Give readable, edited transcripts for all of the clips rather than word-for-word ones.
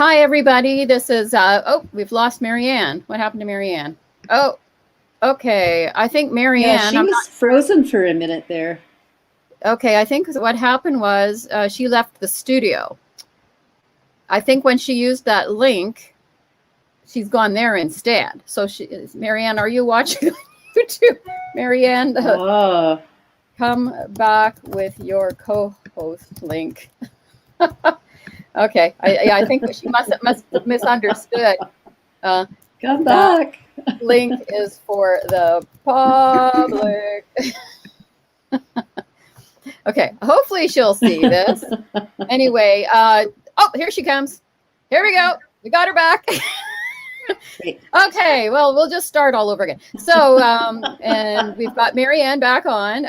Hi, everybody. This is, oh, we've lost Marianne. What happened to Marianne? Oh, okay. I think Yeah, Marianne, she was frozen for a minute there. okay, I think what happened was she left the studio. I think when she used that link, she's gone there instead. So Marianne, are you watching YouTube? Marianne, Oh, come back with your co-host link. Okay, I think she must have misunderstood. Uh, come that back. link is for the public. Okay, hopefully she'll see this. Anyway, oh, here she comes. Here we go. We got her back. Okay, well, we'll just start all over again. So, and we've got Marianne back on.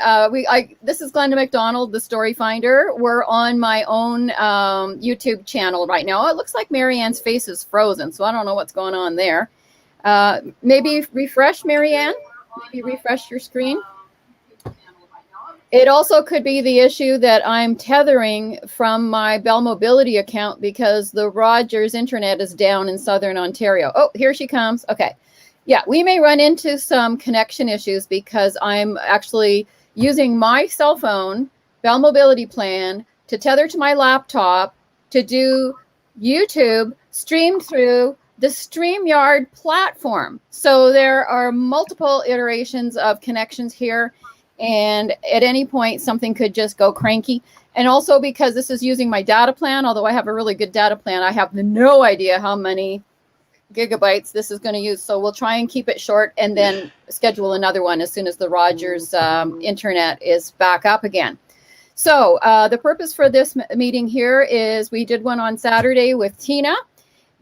This is Glenda McDonald, the Story Finder. We're on my own YouTube channel right now. It looks like Marianne's face is frozen, so I don't know what's going on there. Maybe refresh, Marianne. Maybe refresh your screen. It also could be the issue that I'm tethering from my Bell Mobility account because the Rogers internet is down in Southern Ontario. Oh, here she comes. Okay. Yeah, we may run into some connection issues because I'm actually using my cell phone Bell Mobility plan to tether to my laptop to do YouTube streamed through the StreamYard platform. So there are multiple iterations of connections here. And at any point, something could just go cranky. And also because this is using my data plan, although I have a really good data plan, I have no idea how many gigabytes this is going to use. So we'll try and keep it short and then schedule another one as soon as the Rogers internet is back up again. So the purpose for this meeting here is we did one on Saturday with Tina,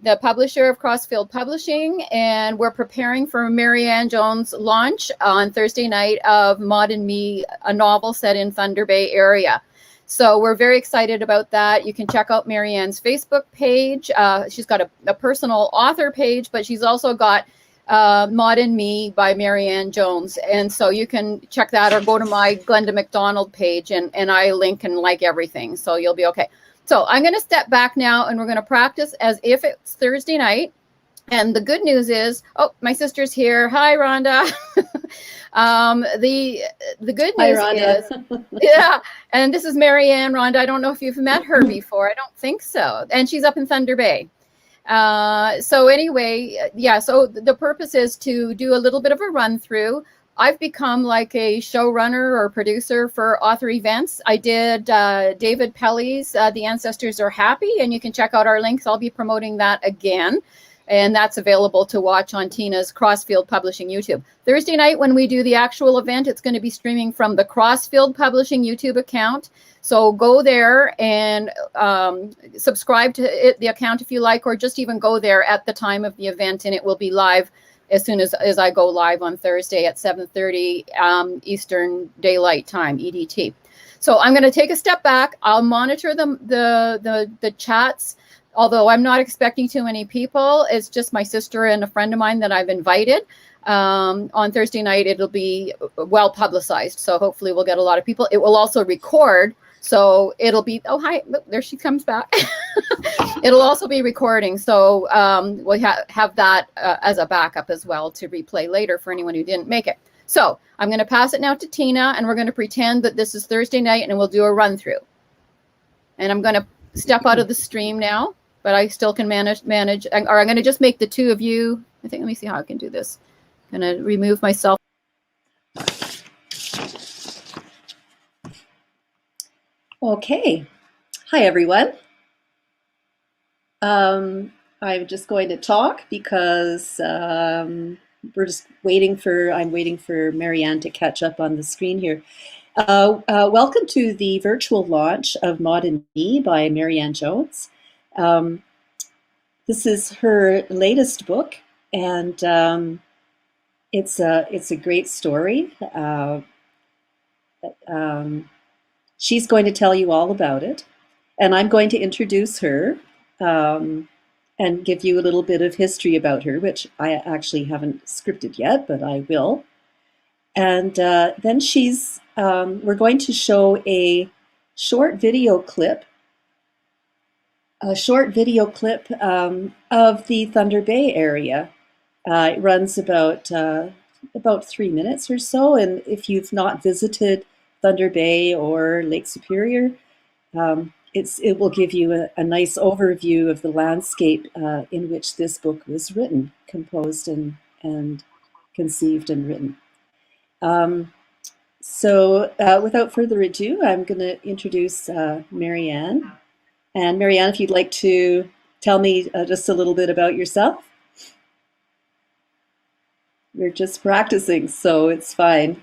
the publisher of Crossfield Publishing, and we're preparing for Marianne Jones' launch on Thursday night of Maud and Me, a novel set in Thunder Bay area. So we're very excited about that. You can check out Marianne's Facebook page. She's got a personal author page, but she's also got Maud and Me by Marianne Jones. And so you can check that or go to my Glenda McDonald page and I link and like everything. So you'll be okay. So I'm going to step back now and we're going to practice as if it's Thursday night. And the good news is, oh, my sister's here. Hi, Rhonda. The good news is, yeah, and this is Marianne. Rhonda, I don't know if you've met her before. I don't think so. And she's up in Thunder Bay. So anyway, yeah, so the purpose is to do a little bit of a run through. I've become like a showrunner or producer for author events. I did David Pelly's The Ancestors Are Happy, and you can check out our links. I'll be promoting that again, and that's available to watch on Tina's Crossfield Publishing YouTube. Thursday night when we do the actual event, it's going to be streaming from the Crossfield Publishing YouTube account. So go there and subscribe to the account if you like, or just even go there at the time of the event, and it will be live as soon as I go live on Thursday at 7:30 Eastern Daylight Time, EDT. So I'm going to take a step back. I'll monitor the chats, although I'm not expecting too many people. It's just my sister and a friend of mine that I've invited. On Thursday night, it'll be well publicized, so hopefully we'll get a lot of people. It will also record, so it'll be, oh, hi, there she comes back. It'll also be recording, so we'll have that as a backup as well to replay later for anyone who didn't make it. So I'm going to pass it now to Tina, and we're going to pretend that this is Thursday night, and we'll do a run through. And I'm going to step out of the stream now, but I still can manage, or I'm going to just make the two of you. I think, let me see how I can do this. I'm going to remove myself. Okay. Hi, everyone. I'm just going to talk because we're just waiting for, I'm waiting for Marianne to catch up on the screen here. Welcome to the virtual launch of Maud and Me by Marianne Jones. This is her latest book, and it's a great story. She's going to tell you all about it, and I'm going to introduce her and give you a little bit of history about her, which I actually haven't scripted yet, but I will. And then we're going to show a short video clip a short video clip of the Thunder Bay area. It runs about 3 minutes or so, and if you've not visited Thunder Bay or Lake Superior, it will give you a nice overview of the landscape in which this book was written, composed and conceived and written. So without further ado, I'm going to introduce Marianne. And Marianne, if you'd like to tell me just a little bit about yourself. We're just practicing, so it's fine.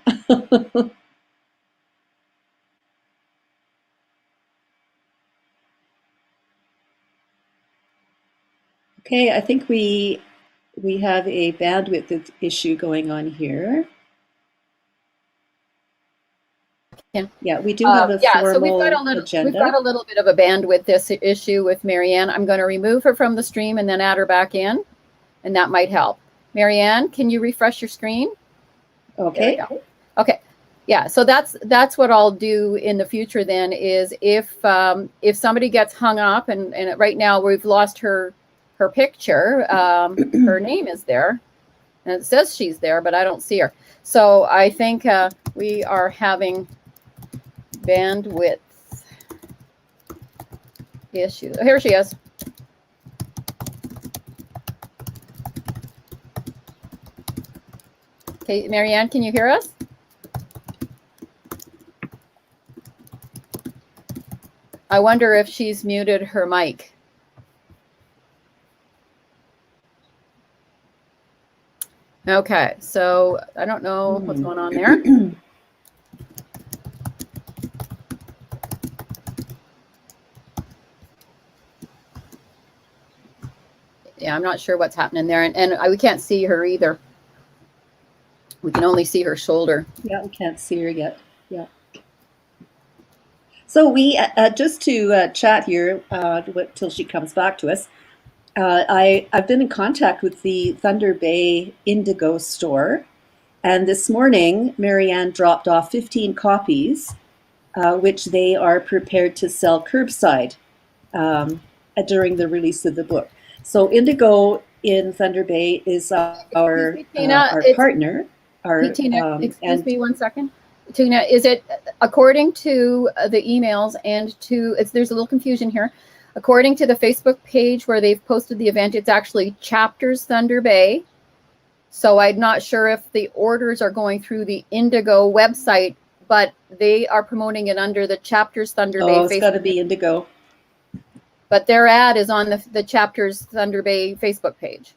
Okay, I think we have a bandwidth issue going on here. Yeah, we do have a formal agenda. We've got a little bit of a bandwidth issue with Marianne. I'm going to remove her from the stream and then add her back in, and that might help. Marianne, can you refresh your screen? Okay. Okay. Yeah. So that's what I'll do in the future. Then is if somebody gets hung up, and right now we've lost her picture. Her name is there, and it says she's there, but I don't see her. So I think we are having bandwidth issues. Oh, here she is. Okay, Marianne, can you hear us? I wonder if she's muted her mic. Okay, so I don't know what's going on there. Yeah, I'm not sure what's happening there, and we can't see her either. We can only see her shoulder. Yeah, we can't see her yet. Yeah. So we just to chat here till she comes back to us. I've been in contact with the Thunder Bay Indigo store, and this morning Marianne dropped off 15 copies, which they are prepared to sell curbside during the release of the book. So Indigo in Thunder Bay is our partner. Tina, excuse me 1 second. Tina, is it according to the emails and there's a little confusion here. According to the Facebook page where they've posted the event, it's actually Chapters Thunder Bay. So I'm not sure if the orders are going through the Indigo website, but they are promoting it under the Chapters Thunder Bay. Oh, it's got to be Indigo. But their ad is on the Chapters Thunder Bay Facebook page.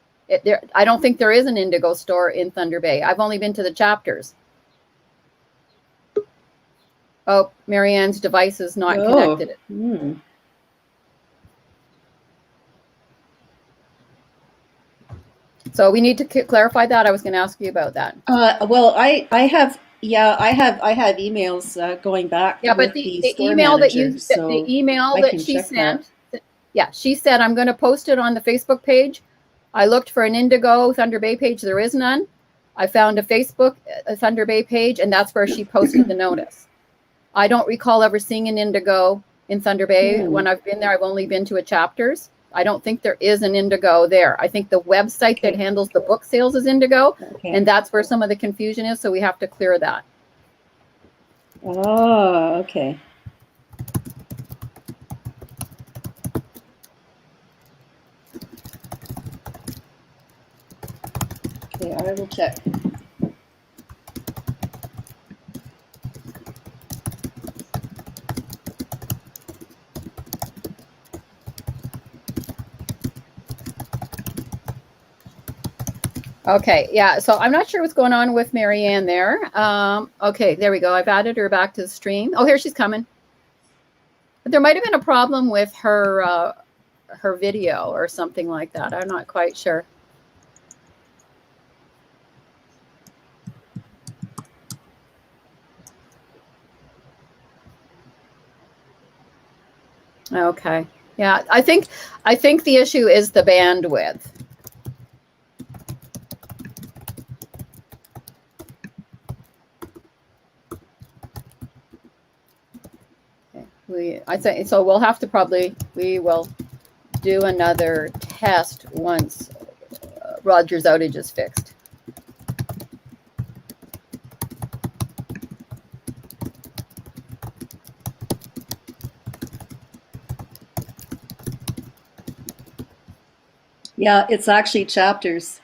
I don't think there is an Indigo store in Thunder Bay. I've only been to the Chapters. Oh, Marianne's device is not connected. So we need to clarify that. I was going to ask you about that. Well, I have emails going back. Yeah, but the email that she sent. Yeah, she said, I'm going to post it on the Facebook page. I looked for an Indigo Thunder Bay page. There is none. I found a Facebook Thunder Bay page, and that's where she posted the notice. I don't recall ever seeing an Indigo in Thunder Bay. When I've been there, I've only been to a Chapters. I don't think there is an Indigo there. I think the website that handles the book sales is Indigo, and that's where some of the confusion is, so we have to clear that. Oh, okay. Okay, I will check. Okay, yeah, so I'm not sure what's going on with Marianne there. Okay, there we go. I've added her back to the stream. Oh, here she's coming. But there might have been a problem with her her video or something like that. I'm not quite sure. Okay, yeah, I think the issue is the bandwidth. I think so. We'll have to we will do another test once Roger's outage is fixed. Yeah, it's actually chapters.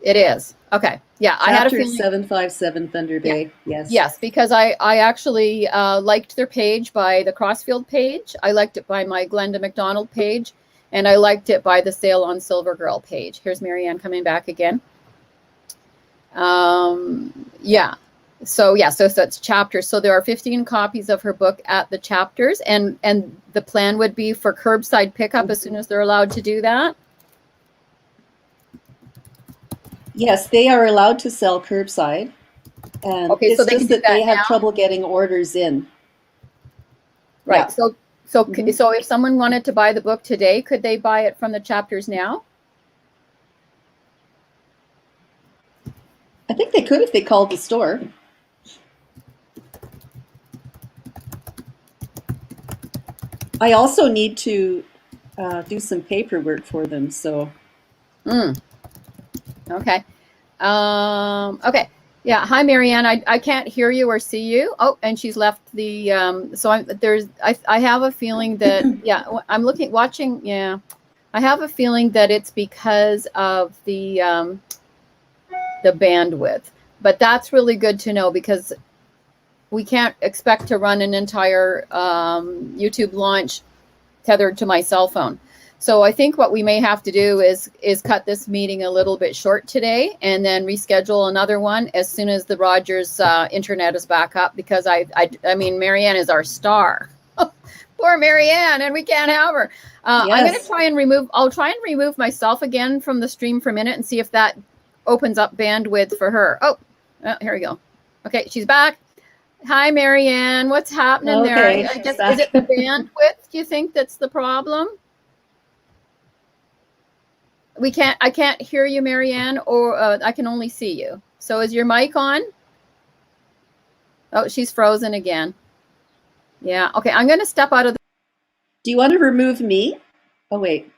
It is. Okay. Yeah, I had a Chapter feeling. 757 Thunder Bay. Yes. Yes, because I actually liked their page by the Crossfield page. I liked it by my Glenda McDonald page. And I liked it by the Sale on Silver Girl page. Here's Marianne coming back again. Yeah. So it's chapters. So there are 15 copies of her book at the chapters. And the plan would be for curbside pickup as soon as they're allowed to do that. Yes, they are allowed to sell curbside. And Okay, it's so they just can do that they that have now? trouble getting orders in. Right. Yeah. So if someone wanted to buy the book today, could they buy it from the chapters now? I think they could if they called the store. I also need to do some paperwork for them, so. Okay. Okay. Yeah. Hi, Marianne. I can't hear you or see you. Oh, and she's left the. I have a feeling that watching. Yeah, I have a feeling that it's because of the bandwidth. But that's really good to know because we can't expect to run an entire YouTube launch tethered to my cell phone. So I think what we may have to do is cut this meeting a little bit short today and then reschedule another one as soon as the Rogers internet is back up, because I mean, Marianne is our star. Poor Marianne, and we can't have her. I'm going to try and remove myself again from the stream for a minute and see if that opens up bandwidth for her. Oh, here we go. Okay, she's back. Hi, Marianne. What's happening there? I guess, is it the bandwidth, do you think, that's the problem? I can't hear you, Marianne, or I can only see you. So is your mic on? Oh, she's frozen again. Yeah. Okay, I'm going to step out of the... Do you want to remove me? Oh, wait.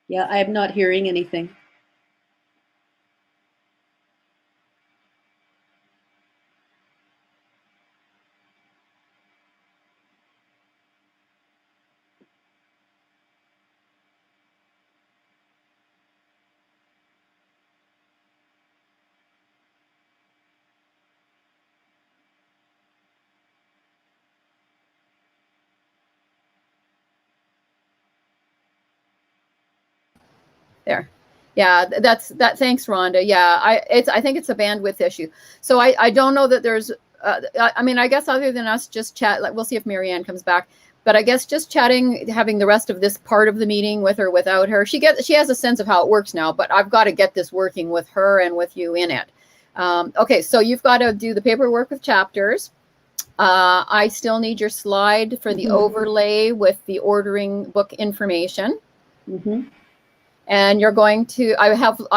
Yeah, I am not hearing anything. There. Yeah, thanks, Rhonda. Yeah, I think it's a bandwidth issue. So I don't know that there's I mean, I guess other than us just chat, like, we'll see if Marianne comes back, but I guess just chatting, having the rest of this part of the meeting with her, without her, she has a sense of how it works now, but I've got to get this working with her and with you in it. Okay, so you've got to do the paperwork with chapters. I still need your slide for the overlay with the ordering book information. And you're going to, I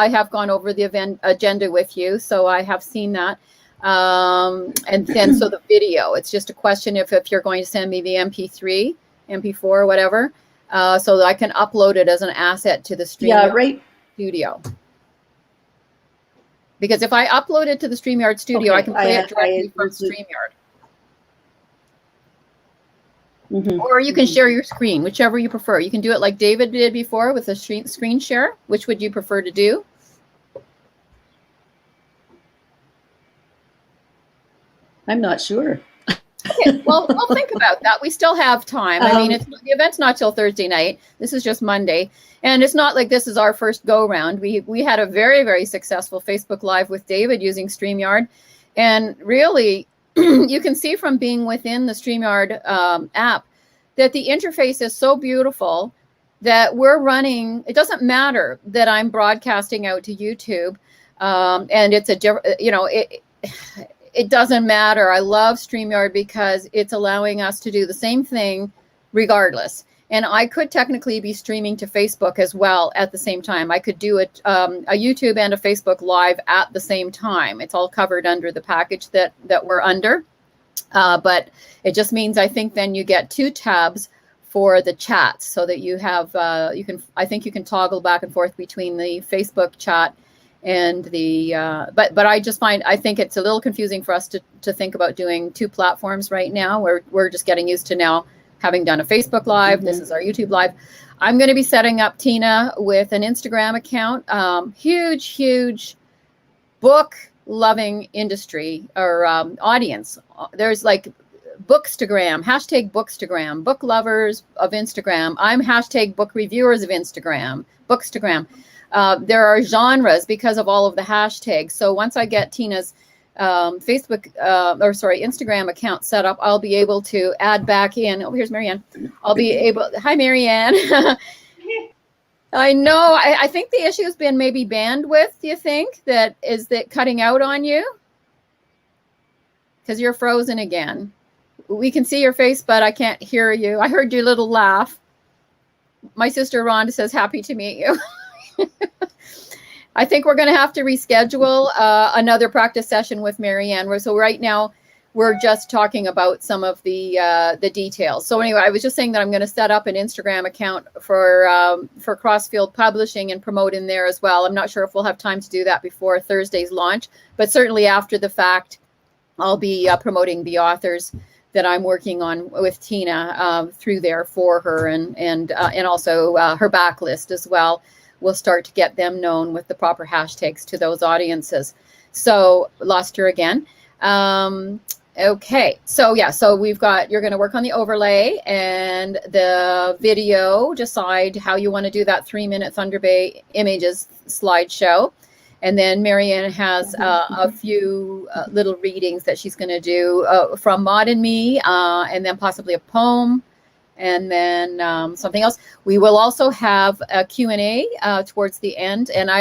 have gone over the event agenda with you, so I have seen that. And then, so the video, it's just a question if you're going to send me the MP3, MP4, whatever, so that I can upload it as an asset to the StreamYard studio. Because if I upload it to the StreamYard studio, I can play it directly from StreamYard. Or you can share your screen, whichever you prefer. You can do it like David did before with a screen share. Which would you prefer to do? I'm not sure. Okay, well, we'll think about that. We still have time. I mean, the event's not till Thursday night. This is just Monday. And it's not like this is our first go-round. We had a very, very successful Facebook Live with David using StreamYard. And really, you can see from being within the StreamYard app that the interface is so beautiful that we're running, it doesn't matter that I'm broadcasting out to YouTube, and it's it doesn't matter. I love StreamYard because it's allowing us to do the same thing regardless. And I could technically be streaming to Facebook as well at the same time. I could do a YouTube and a Facebook Live at the same time. It's all covered under the package that we're under. But it just means I think then you get 2 tabs for the chats, so that you have I think you can toggle back and forth between the Facebook chat and the but I think it's a little confusing for us to think about doing 2 platforms right now. We're just getting used to now having done a Facebook Live. This is our YouTube Live. I'm going to be setting up Tina with an Instagram account. Huge book loving industry or audience. There's like Bookstagram, hashtag Bookstagram, book lovers of Instagram. I'm hashtag book reviewers of Instagram, Bookstagram. There are genres because of all of the hashtags. So once I get Tina's Instagram account set up, I'll be able to add back in. Oh, here's Marianne. Hi, Marianne. I know. I think the issue has been maybe bandwidth. Do you think is that cutting out on you? Because you're frozen again. We can see your face, but I can't hear you. I heard your little laugh. My sister Rhonda says, happy to meet you. I think we're going to have to reschedule another practice session with Marianne. So right now we're just talking about some of the details. So anyway, I was just saying that I'm going to set up an Instagram account for Crossfield Publishing and promote in there as well. I'm not sure if we'll have time to do that before Thursday's launch, but certainly after the fact, I'll be promoting the authors that I'm working on with Tina through there for her, and also her backlist as well. We'll start to get them known with the proper hashtags to those audiences. So lost her again. Okay, so yeah, so you're going to work on the overlay and the video. Decide how you want to do that 3-minute Thunder Bay images slideshow. And then Marianne has a few little readings that she's going to do from Maud and me, and then possibly a poem, and then something else. We will also have a Q&A towards the end. And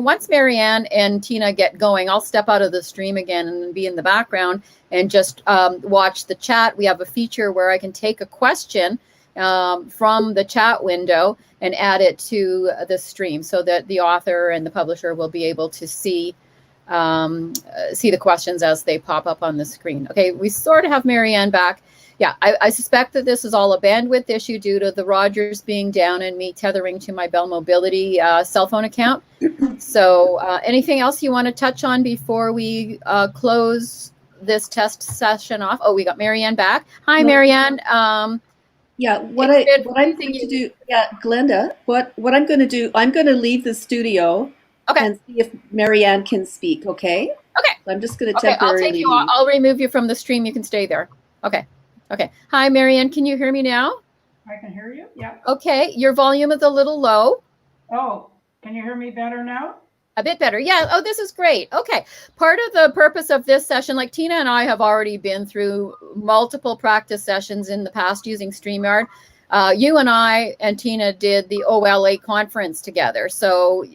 once Marianne and Tina get going, I'll step out of the stream again and be in the background and just watch the chat. We have a feature where I can take a question from the chat window and add it to the stream, so that the author and the publisher will be able to see the questions as they pop up on the screen. Okay, we sort of have Marianne back. Yeah, I suspect that this is all a bandwidth issue due to the Rogers being down and me tethering to my Bell Mobility cell phone account. So anything else you want to touch on before we close this test session off? Oh, we got Marianne back. Hi, Marianne. Yeah, what I'm going to do, Glenda, what I'm going to do, I'm going to leave the studio and see if Marianne can speak, okay? Okay. So I'm just going to temporarily I'll remove you from the stream. You can stay there. Okay. Okay. Hi, Marianne. Can you hear me now? I can hear you, yeah. Okay. Your volume is a little low. Oh, can you hear me better now? A bit better. Yeah. Oh, this is great. Okay. Part of the purpose of this session, like Tina and I have already been through multiple practice sessions in the past using StreamYard. You and I and Tina did the OLA conference together. So,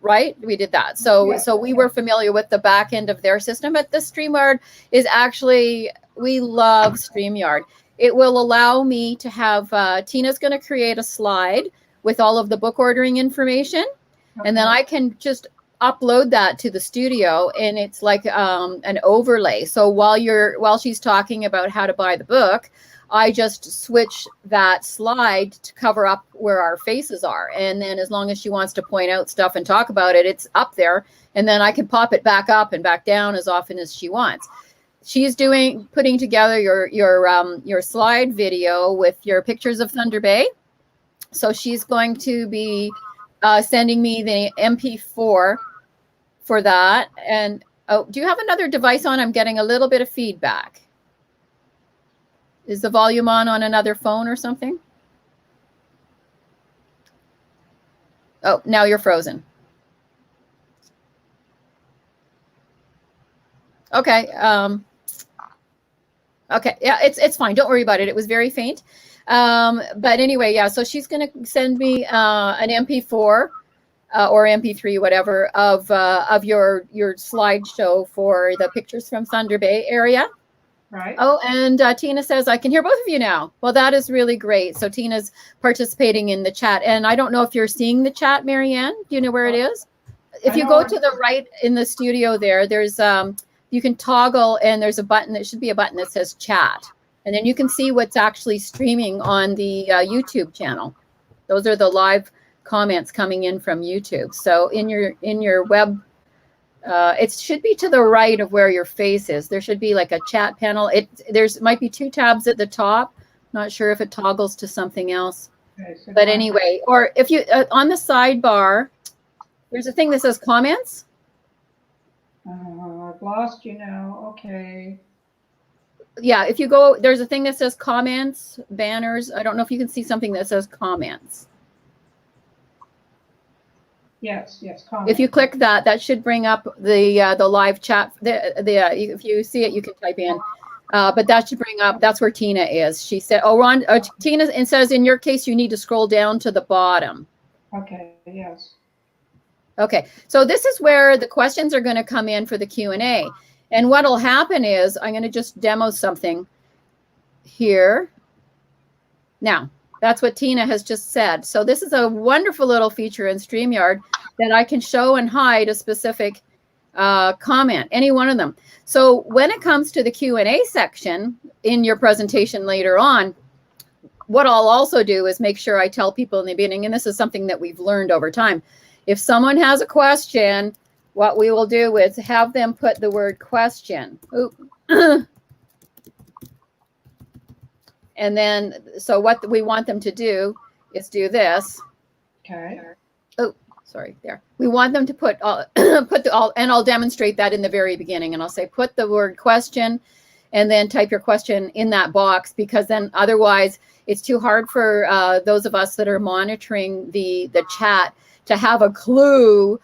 right? We did that. So, so we were familiar with the back end of their system, but the StreamYard is actually, we love StreamYard. It will allow me to have, Tina's going to create a slide with all of the book ordering information. And then I can just upload that to the studio, and it's like an overlay. So while she's talking about how to buy the book, I just switch that slide to cover up where our faces are. And then as long as she wants to point out stuff and talk about it, it's up there. And then I can pop it back up and back down as often as she wants. She's putting together your slide video with your pictures of Thunder Bay. So she's going to be sending me the MP4 for that. And do you have another device on? I'm getting a little bit of feedback. Is the volume on another phone or something? Oh, now you're frozen. Okay. Okay. Yeah, it's fine. Don't worry about it. It was very faint. But anyway, yeah, so she's going to send me an MP4 or MP3, whatever, of your slideshow for the pictures from Thunder Bay area. Right. Oh, and Tina says, I can hear both of you now. Well, that is really great. So Tina's participating in the chat. And I don't know if you're seeing the chat, Marianne. Do you know where it is? If you go to the right in the studio there, there's you can toggle and there's a button. It should be a button that says chat. And then you can see what's actually streaming on the YouTube channel. Those are the live comments coming in from YouTube. So in your web, it should be to the right of where your face is. There should be like a chat panel. There's might be 2 tabs at the top. Not sure if it toggles to something else. Okay, so But anyway, or if you on the sidebar, there's a thing that says comments. I've lost you now. Okay. Yeah, if you go, there's a thing that says comments, banners. I don't know if you can see something that says comments. Yes, comments. If you click that, that should bring up the live chat. If you see it, you can type in. But that should bring up. That's where Tina is. She said, "Oh, Ron, Tina," and says, "In your case, you need to scroll down to the bottom." Okay. Yes. Okay, so this is where the questions are going to come in for the Q&A. And what will happen is I'm going to just demo something here. Now, that's what Tina has just said. So this is a wonderful little feature in StreamYard that I can show and hide a specific comment, any one of them. So when it comes to the Q&A section in your presentation later on, what I'll also do is make sure I tell people in the beginning, and this is something that we've learned over time, if someone has a question, what we will do is have them put the word question. And then, so what we want them to do is do this. Okay. Oh, sorry, there. We want them to put and I'll demonstrate that in the very beginning. And I'll say, put the word question and then type your question in that box, because then otherwise it's too hard for those of us that are monitoring the chat to have a clue.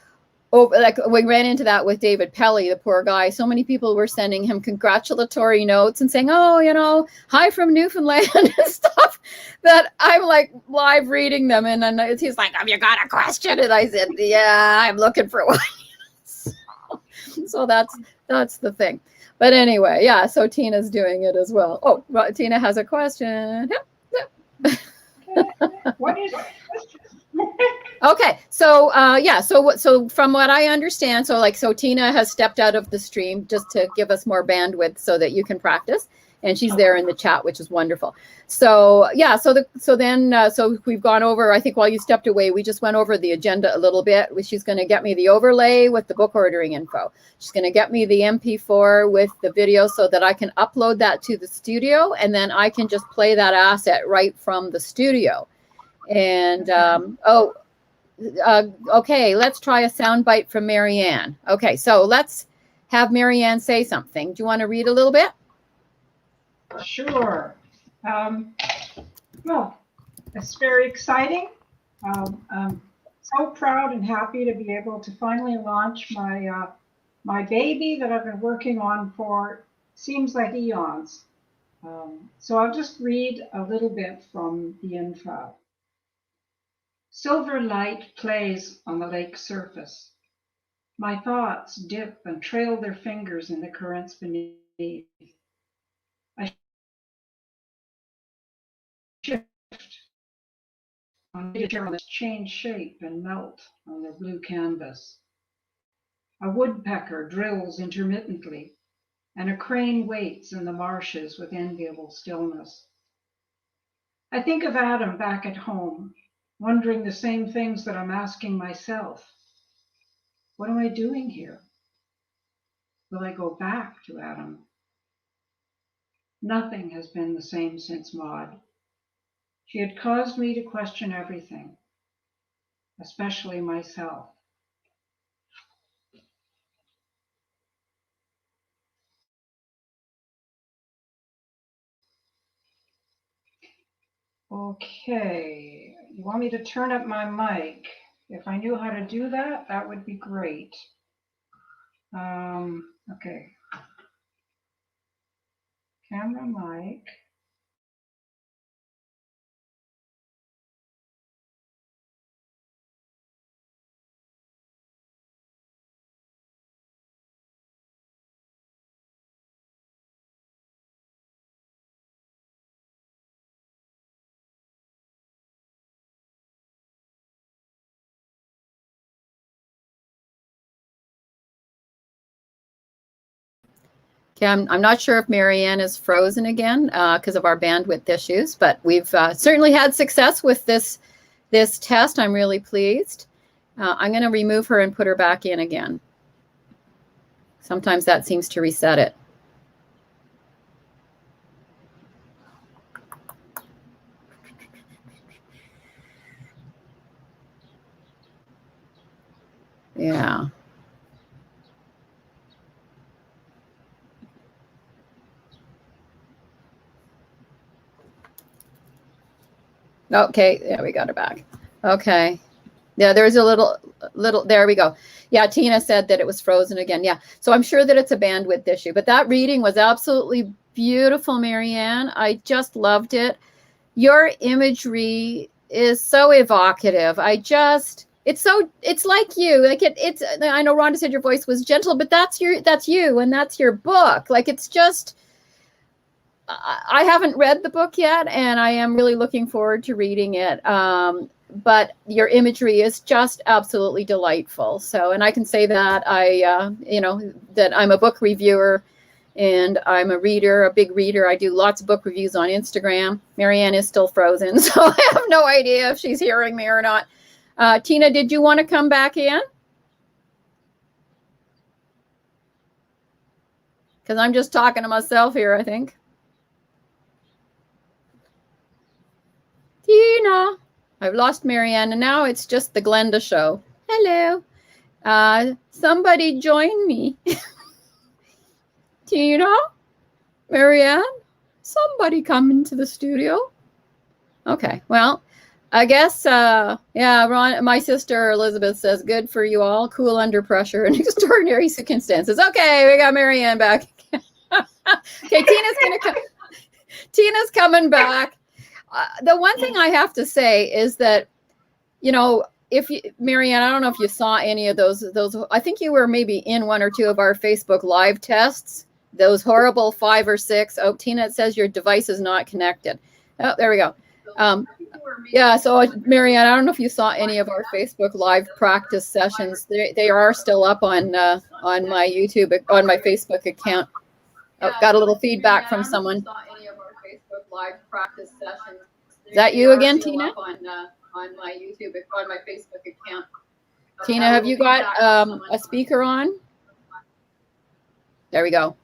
Oh, like we ran into that with David Pelly, the poor guy. So many people were sending him congratulatory notes and saying, "Oh, you know, hi from Newfoundland," and stuff, that I'm like live reading them. And then he's like, "Have you got a question?" And I said, "Yeah, I'm looking for one." So that's the thing. But anyway, yeah, so Tina's doing it as well. Oh, well, Tina has a question. Okay. What is the question? Okay, so yeah, so from what I understand, so Tina has stepped out of the stream just to give us more bandwidth so that you can practice, and she's there in the chat, which is wonderful. So yeah, so we've gone over. I think while you stepped away, we just went over the agenda a little bit. She's going to get me the overlay with the book ordering info. She's going to get me the MP4 with the video so that I can upload that to the studio, and then I can just play that asset right from the studio. And okay, let's try a soundbite from Marianne. Okay, so let's have Marianne say something. Do you want to read a little bit? Sure. Well, it's very exciting. I'm so proud and happy to be able to finally launch my baby that I've been working on for seems like eons. So I'll just read a little bit from the info. Silver light plays on the lake surface. My thoughts dip and trail their fingers in the currents beneath. I shift on materials, change shape and melt on the blue canvas. A woodpecker drills intermittently, and a crane waits in the marshes with enviable stillness. I think of Adam back at home, wondering the same things that I'm asking myself. What am I doing here? Will I go back to Adam? Nothing has been the same since Maud. She had caused me to question everything, especially myself. Okay, you want me to turn up my mic? If I knew how to do that, that would be great. Okay. Camera mic. Okay, I'm not sure if Marianne is frozen again because of our bandwidth issues, but we've certainly had success with this test. I'm really pleased. I'm going to remove her and put her back in again. Sometimes that seems to reset it. Yeah. Okay, yeah, we got her back. Okay. Yeah, there's a little, there we go. Yeah, Tina said that it was frozen again. Yeah, so I'm sure that it's a bandwidth issue, but that reading was absolutely beautiful, Marianne. I just loved it. Your imagery is so evocative. It's like you. Like I know Rhonda said your voice was gentle, but that's you, and that's your book. Like it's just, I haven't read the book yet, and I am really looking forward to reading it. But your imagery is just absolutely delightful. So, and I can say that that I'm a book reviewer and I'm a reader, a big reader. I do lots of book reviews on Instagram. Marianne is still frozen, so I have no idea if she's hearing me or not. Tina, did you want to come back in? Because I'm just talking to myself here, I think. Tina, I've lost Marianne, and now it's just the Glenda show. Hello. Somebody join me. Tina? Marianne? Somebody come into the studio. Okay, well, I guess, yeah, Ron, my sister Elizabeth says, good for you all, cool under pressure in extraordinary circumstances. Okay, we got Marianne back. Okay, Tina's coming back. The one thing I have to say is that, Marianne, I don't know if you saw any of those, I think you were maybe in one or two of our Facebook Live tests, those horrible 5 or 6. Oh, Tina, it says your device is not connected. Oh, there we go. Yeah, so Marianne, I don't know if you saw any of our Facebook Live practice sessions. They are still up on my YouTube, on my Facebook account. Oh, got a little feedback from someone. Live practice sessions. Is that you again, Tina? On my YouTube, on my Facebook account. Tina, have you got a speaker on? There we go.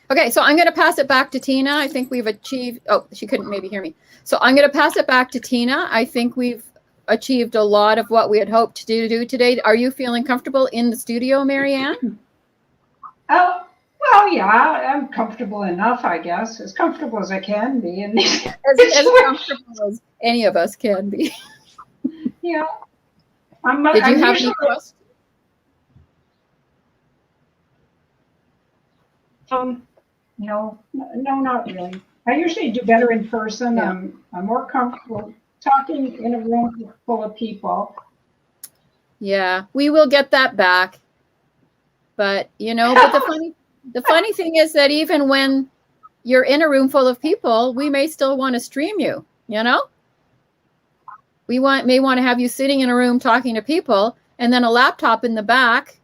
Okay, so I'm going to pass it back to Tina. I think we've achieved, oh, she couldn't maybe hear me. So I'm going to pass it back to Tina. I think we've achieved a lot of what we had hoped to do today. Are you feeling comfortable in the studio, Marianne? Oh, well, yeah, I'm comfortable enough, I guess, as comfortable as I can be. As comfortable as any of us can be. Yeah. Did you have any questions? No, not really. I usually do better in person. Yeah. I'm more comfortable talking in a room full of people. Yeah, we will get that back. But, but the funny thing is that even when you're in a room full of people, we may still want to stream you, We may want to have you sitting in a room talking to people and then a laptop in the back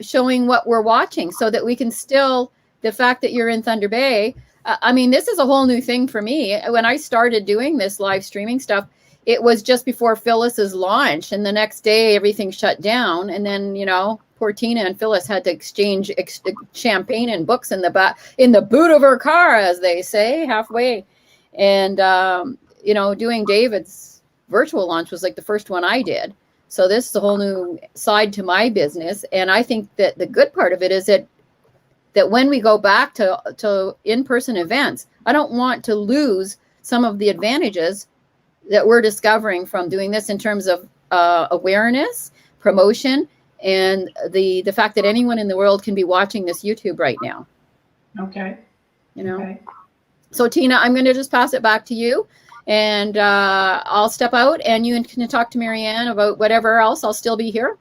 showing what we're watching so that we can still, the fact that you're in Thunder Bay, this is a whole new thing for me. When I started doing this live streaming stuff, it was just before Phyllis's launch, and the next day everything shut down. And then, poor Tina and Phyllis had to exchange champagne and books in the boot of her car, as they say, halfway. And, doing David's virtual launch was like the first one I did. So this is a whole new side to my business. And I think that the good part of it is that when we go back to in-person events, I don't want to lose some of the advantages that we're discovering from doing this in terms of awareness, promotion, and the fact that anyone in the world can be watching this YouTube right now. Okay. Okay. So Tina, I'm going to just pass it back to you, and I'll step out, and you can talk to Marianne about whatever else. I'll still be here.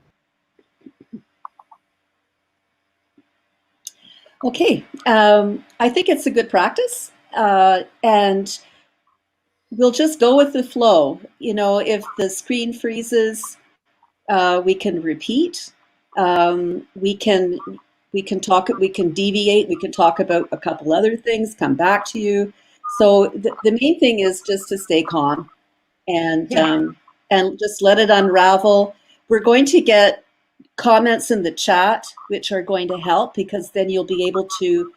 Okay. I think it's a good practice, and we'll just go with the flow. If the screen freezes, we can repeat. We can we can deviate, we can talk about a couple other things, come back to you. So the main thing is just to stay calm and just let it unravel. We're going to get comments in the chat, which are going to help, because then you'll be able to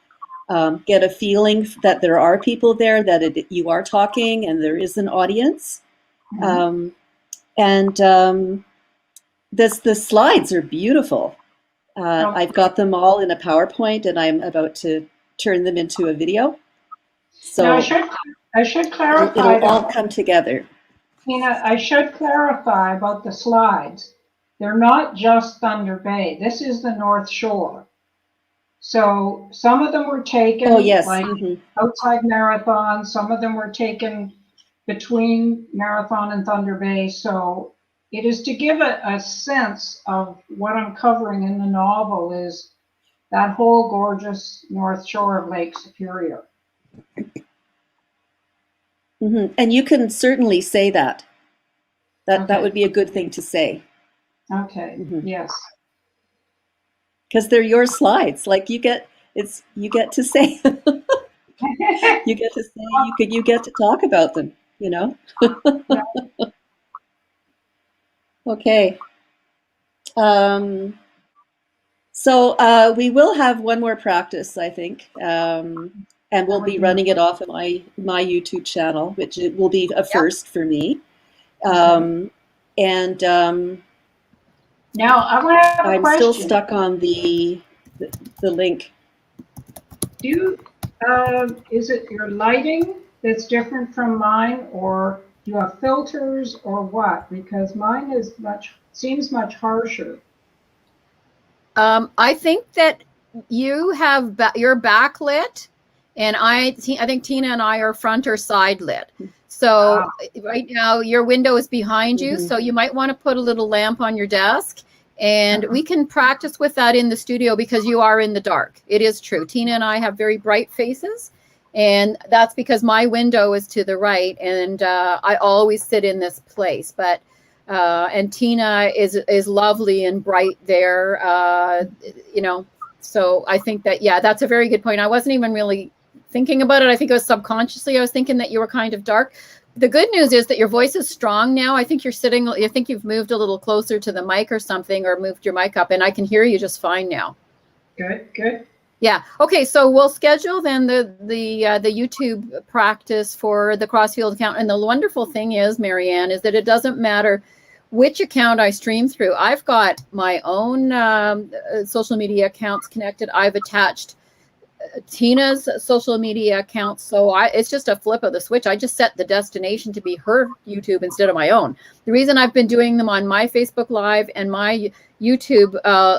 get a feeling that there are people there, that you are talking and there is an audience. The slides are beautiful. I've got them all in a PowerPoint, and I'm about to turn them into a video. So now I should clarify. It'll all come together. Tina, I should clarify about the slides. They're not just Thunder Bay. This is the North Shore. So some of them were taken outside Marathon. Some of them were taken between Marathon and Thunder Bay. So it is to give a sense of what I'm covering in the novel is that whole gorgeous North Shore of Lake Superior. And you can certainly say that. That would be a good thing to say. Okay. Yes. Because they're your slides. Like you get to say you get to say you get to talk about them, you know? Okay. So we will have one more practice, I think. And we'll be running it off of my YouTube channel, which it will be a first for me. Now I'm still stuck on the link. Is it your lighting that's different from mine, or do you have filters, or what? Because mine seems much harsher. I think that you have you're backlit, and I think Tina and I are front or side lit. So right now your window is behind you, so you might want to put a little lamp on your desk, and we can practice with that in the studio because you are in the dark. It is true. Tina and I have very bright faces, and that's because my window is to the right, and I always sit in this place. But and Tina is lovely and bright there, you know. So I think that, yeah, that's a very good point. I wasn't even really thinking about it. I think it was subconsciously. I was thinking that you were kind of dark. The good news is that your voice is strong now. I think I think you've moved a little closer to the mic or something, or moved your mic up, and I can hear you just fine now. Good. Yeah. Okay. So we'll schedule then the YouTube practice for the Crossfield account. And the wonderful thing is, Marianne, is that it doesn't matter which account I stream through. I've got my own social media accounts connected. I've attached Tina's social media accounts. So it's just a flip of the switch. I just set the destination to be her YouTube instead of my own. The reason I've been doing them on my Facebook Live and my YouTube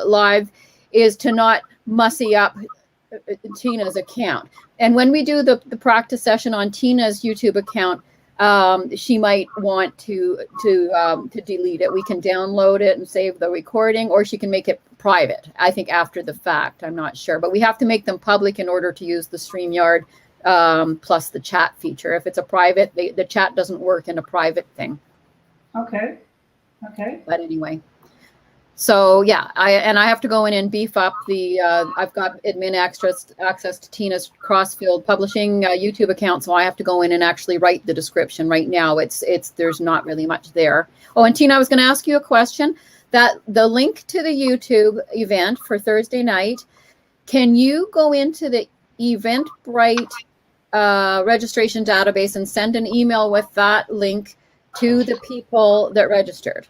Live is to not mussy up Tina's account. And when we do the practice session on Tina's YouTube account, she might want to delete it. We can download it and save the recording, or she can make it private. I think after the fact, I'm not sure, but we have to make them public in order to use the StreamYard plus the chat feature. If it's a private, the chat doesn't work in a private thing. Okay. But anyway. So yeah, I have to go in and beef up the. I've got admin access to Tina's Crossfield Publishing YouTube account, so I have to go in and actually write the description. Right now, there's not really much there. Oh, and Tina, I was going to ask you a question. That the link to the YouTube event for Thursday night, can you go into the Eventbrite registration database and send an email with that link to the people that registered?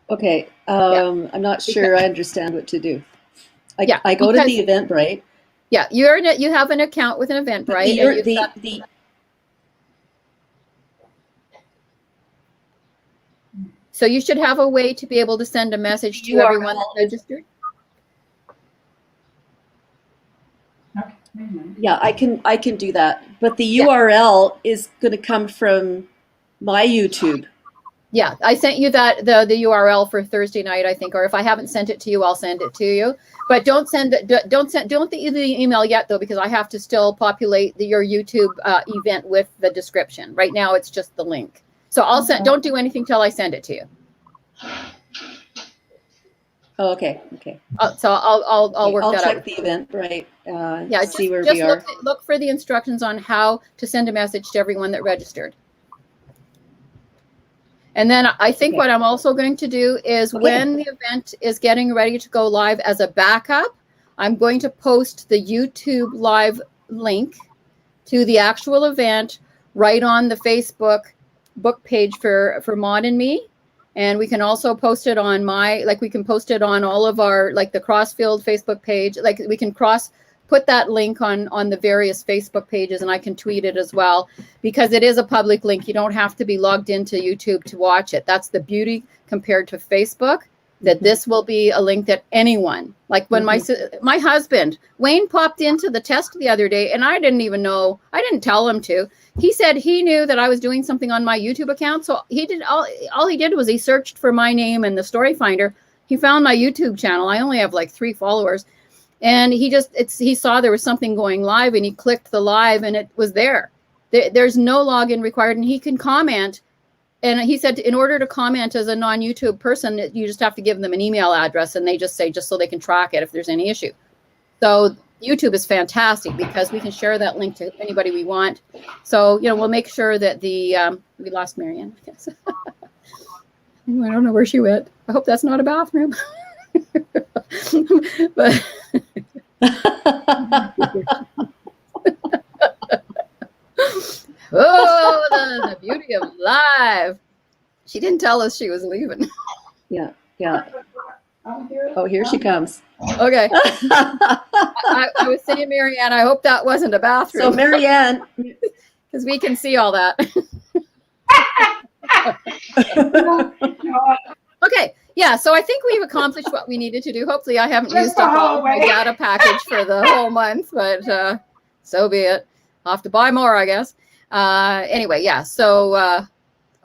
Okay, I'm not sure I understand what to do. I go to the Eventbrite. Yeah, you have an account with an Eventbrite. So you should have a way to be able to send a message to everyone that registered. Yeah, I can do that, but the URL is going to come from my YouTube. Yeah, I sent you the URL for Thursday night, I think, or if I haven't sent it to you, I'll send it to you. But don't the email yet though, because I have to still populate your YouTube event with the description. Right now, it's just the link. So I'll send. Don't do anything till I send it to you. Oh, okay. Okay. So I'll work I'll that check out. the event, right? Yeah, See where just we are. look for the instructions on how to send a message to everyone that registered. And then I think Okay. what I'm also going to do is Okay. when the event is getting ready to go live as a backup, I'm going to post the YouTube live link to the actual event right on the Facebook book page for Maud and me. And we can also post it on we can post it on all of our, like the Crossfield Facebook page. Like we can put that link on the various Facebook pages, and I can tweet it as well, because it is a public link. You don't have to be logged into YouTube to watch it. That's the beauty compared to Facebook, that this will be a link that anyone, like when my husband, Wayne, popped into the test the other day, and I didn't even know, I didn't tell him to. He said he knew that I was doing something on my YouTube account. So he did all he did was he searched for my name in the story finder. He found my YouTube channel. I only have like 3 followers. And he saw there was something going live, and he clicked the live, and it was there. There's no login required, and he can comment. And he said, in order to comment as a non-YouTube person, you just have to give them an email address, and they just say, just so they can track it if there's any issue. So YouTube is fantastic because we can share that link to anybody we want. So, we'll make sure that we lost Marianne, I guess. I don't know where she went. I hope that's not a bathroom. But the beauty of live. She didn't tell us she was leaving. Yeah. Oh, here she comes. Okay. I was saying, Marianne, I hope that wasn't a bathroom. So Marianne, because we can see all that. Okay. Yeah, so I think we've accomplished what we needed to do. Hopefully I haven't used up all my data package for the whole month, but so be it. I'll have to buy more, I guess. Anyway, yeah, so,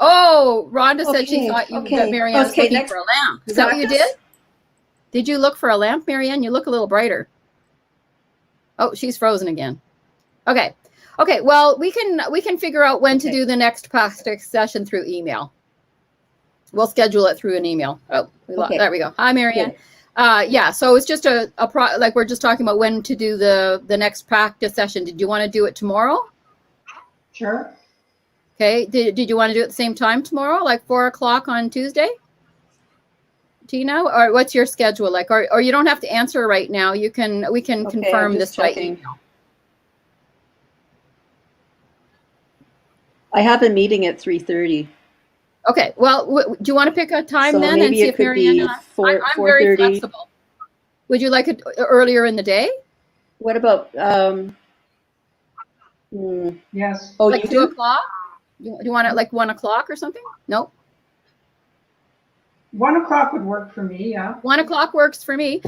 Rhonda said she thought that Marianne was looking for a lamp. Is that what you did? Did you look for a lamp, Marianne? You look a little brighter. Oh, she's frozen again. Okay. Okay, well, we can figure out when to do the next practice session through email. We'll schedule it through an email. Oh, there we go. Hi, Marianne. Yeah, so it's just like we're just talking about when to do the next practice session. Did you want to do it tomorrow? Sure. Okay. Did you want to do it at the same time tomorrow, like 4 o'clock on Tuesday? Tina, or what's your schedule like? Or you don't have to answer right now. We can confirm this by email. I have a meeting at 3:30. Okay, well, do you want to pick a time So then and maybe see it if could Marianne be and I, 4, I'm very 4:30. flexible. Would you like it earlier in the day? What about Yes. oh, Like you 2 do? o'clock? Do you want it like 1 o'clock or something? No. 1 o'clock would work for me. Yeah. 1 o'clock works for me.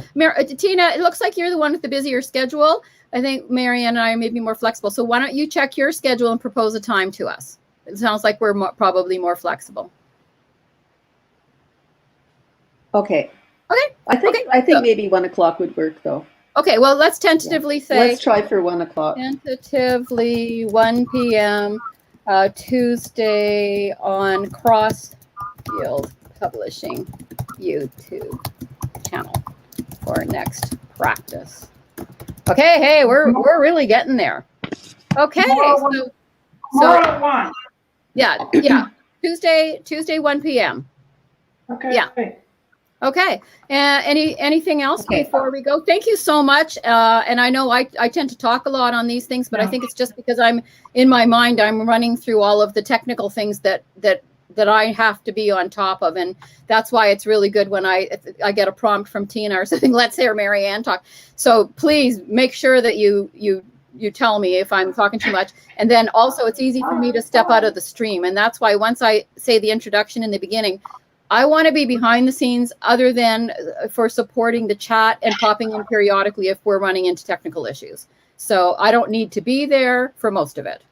Tina, it looks like you're the one with the busier schedule. I think Marianne and I may be more flexible. So why don't you check your schedule and propose a time to us? It sounds like we're probably more flexible. Okay. Okay. I think maybe 1 o'clock would work though. Okay, well, let's tentatively say. Let's try for 1 o'clock. Tentatively 1 p.m. Tuesday on Crossfield Publishing YouTube channel for next practice. Okay, hey, we're really getting there. Okay, so one. Yeah. Tuesday 1 p.m. Okay. Yeah. Okay. Anything else before we go? Thank you so much. And I know I tend to talk a lot on these things, but I think it's just because I'm in my mind, I'm running through all of the technical things that I have to be on top of. And that's why it's really good when I get a prompt from Tina or something, let's hear Marianne talk. So please make sure that you tell me if I'm talking too much. And then also it's easy for me to step out of the stream. And that's why once I say the introduction in the beginning, I want to be behind the scenes other than for supporting the chat and popping in periodically if we're running into technical issues. So I don't need to be there for most of it.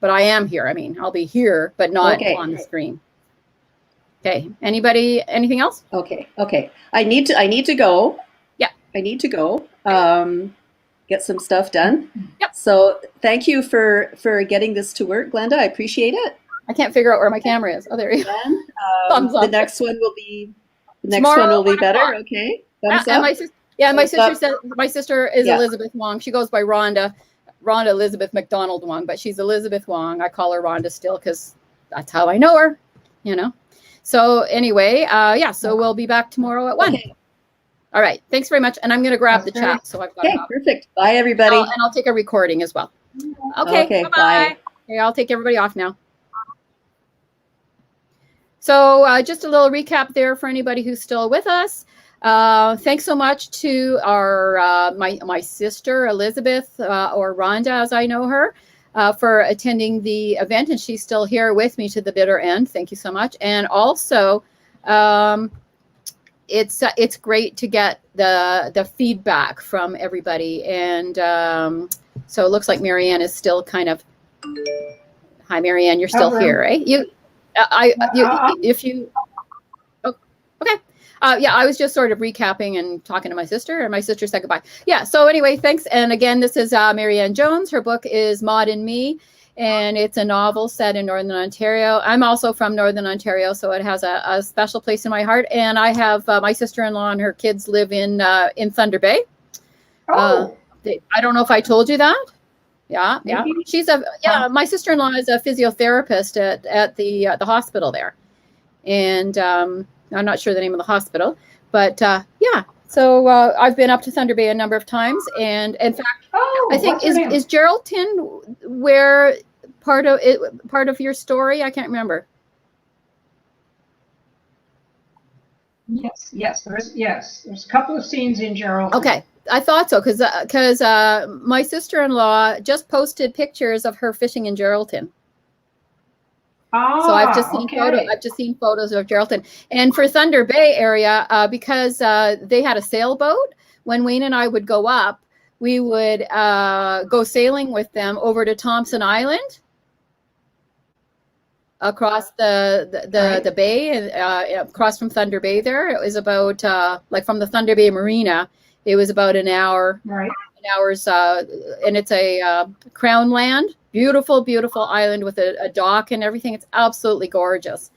But I am here. I mean, I'll be here, but not on the screen. Okay. Anybody, anything else? Okay. I need to go. Yeah. I need to go. Get some stuff done. Yep. So thank you for getting this to work, Glenda. I appreciate it. I can't figure out where my camera is. Oh, there you go. Then, Thumbs up. the next one will be Tomorrow, 1 better. o'clock. Okay. Thumbs And up. my Thumbs up. sister said my sister is Yeah. Elizabeth Wong. She goes by Rhonda Elizabeth McDonald Wong, but she's Elizabeth Wong. I call her Rhonda still because that's how I know her, you know. So anyway, yeah, so we'll be back tomorrow at 1. Okay. All right. Thanks very much. And I'm going to grab the chat. So I've got Okay, perfect. Bye, everybody. and I'll take a recording as well. Okay. Okay, Bye-bye. bye. Okay, I'll take everybody off now. So just a little recap there for anybody who's still with us. Thanks so much to our my sister Elizabeth, or Rhonda as I know her, for attending the event, and she's still here with me to the bitter end. Thank you so much. And also, it's great to get the feedback from everybody. And so it looks like Marianne is still kind of. Hi, Marianne. You're still here, right? If you. Oh, okay. Yeah, I was just sort of recapping and talking to my sister, and my sister said goodbye. Yeah, so anyway, thanks. And again, this is Marianne Jones. Her book is Maud and Me, and it's a novel set in Northern Ontario. I'm also from Northern Ontario, so it has a special place in my heart. And I have my sister-in-law and her kids live in Thunder Bay. Oh. I don't know if I told you that. Yeah, yeah. Maybe. She's my sister-in-law is a physiotherapist at the hospital there. And I'm not sure the name of the hospital, but yeah. So I've been up to Thunder Bay a number of times, and in fact, I think is Geraldton where part of your story? I can't remember. Yes. There's a couple of scenes in Geraldton. Okay, I thought so because my sister-in-law just posted pictures of her fishing in Geraldton. So I've just seen photos of Geraldton. And for Thunder Bay area, because they had a sailboat, when Wayne and I would go up, we would go sailing with them over to Thompson Island, across the bay, and across from Thunder Bay there. It was about like from the Thunder Bay Marina, it was about an hour. Right. Hours, and it's a crown land, beautiful island with a dock and everything. It's absolutely gorgeous,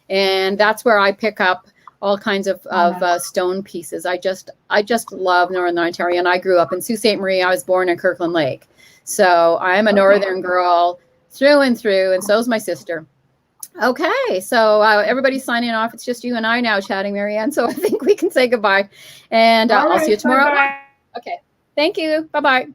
and that's where I pick up all kinds of stone pieces. I just love Northern Ontario, and I grew up in Sault Ste. Marie. I was born in Kirkland Lake, so I'm a northern girl through and through, and so is my sister. Okay, so everybody's signing off. It's just you and I now chatting, Marianne, so I think we can say goodbye, and I'll see you tomorrow. Bye-bye. Okay. Thank you. Bye-bye.